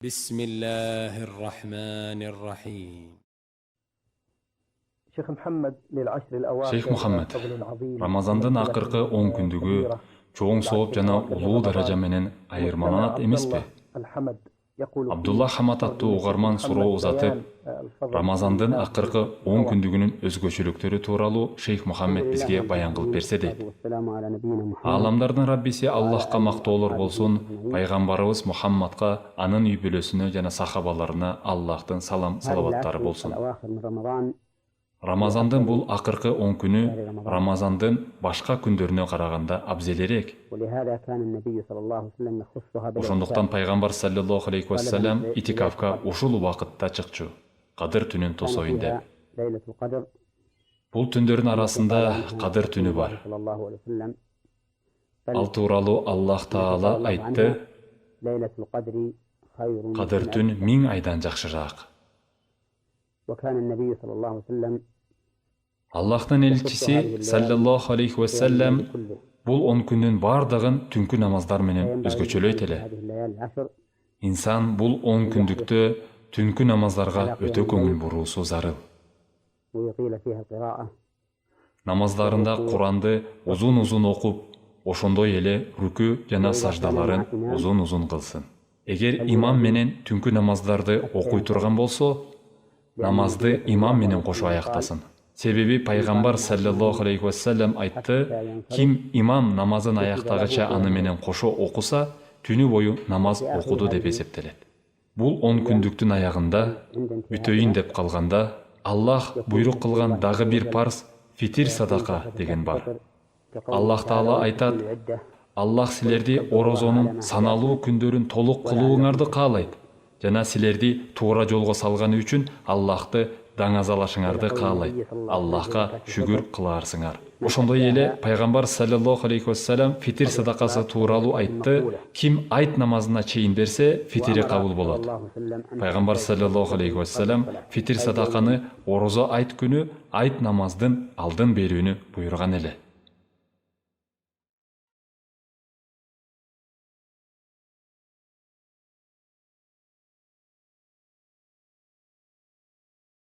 بسم الله الرحمن الرحيم. Шейх Мухаммад, Рамазандын акыркы 10 күндүгү чоң сооп жана улуу даража менен айырмаланат эмеспи? Абдулла Хамад аттуу угарман суроо узатып, Рамазандын акыркы 10 күндүгүнүн өзгөчөлүктөрү тууралуу Шейх Мухаммад бизге баян кылып берсе дейт. Ааламдардын Раббиси Аллахка мактоолор болсун, пайгамбарыбыз Мухаммадка, анын үй бүлөсүнө жана сахабаларына Аллахтын салам салаваттары болсун. Рамазандын бул акыркы 10 күнү Рамазандын башка күндөрүнө караганда абзелерээк. Ошондуктан пайгамбар саллаллаху алейхи вассалам итикафка ушул убакытта чыкчу, Кадыр түнүн тосоюн деп. Бул түндөрдүн арасында Кадыр түнү бар. Ал тууралуу Аллах Таала айтты: Кадыр түн 1000 айдан жакшыраак. Аллахтын элчиси саллаллаху алейхи вассалам бул 10 күндүн бардыгын түнкү намаздар менен өзгөчөлөйт эле. Инсан бул 10 күндүктө түнкү намаздарга өтө көңүл буруусу зарыл. Намаздарында Куранды узун окуп, ошондой эле рүкү жана саждаларын узун кылсын. Эгер имам менен түнкү намаздарды окуй турган болсо, намазды имам менен кошо аяктасын. Себеби пайгамбар саллаллаху алейхи вассалам айтты: ким имам намазын аяктагыча аны менен кошо окуса, түнү бою намаз окуду деп эсептелет. Бул 10 күндүктүн аягында бүтөйүн деп калганда, Аллах буйрук кылган дагы бир парз фитир садака деген бар. Аллах Таала айтат: Аллах силерди орозонун саналуу күндөрүн толук кылууңарды каалайт жана силерди туура жолго салганы үчүн Аллахты даңазалашыңарды каалайт. Аллахка шүгүр кылаарсыңар. Ошондой эле пайгамбар саллаллаху алейхи вассалам фитир садакасы тууралуу айтты: ким айт намазына чейин берсе, фитири кабыл болот. Пайгамбар саллаллаху алейхи вассалам фитир садаканы орозо айт күнү айт намаздын алдын берүүнү буйруган эле.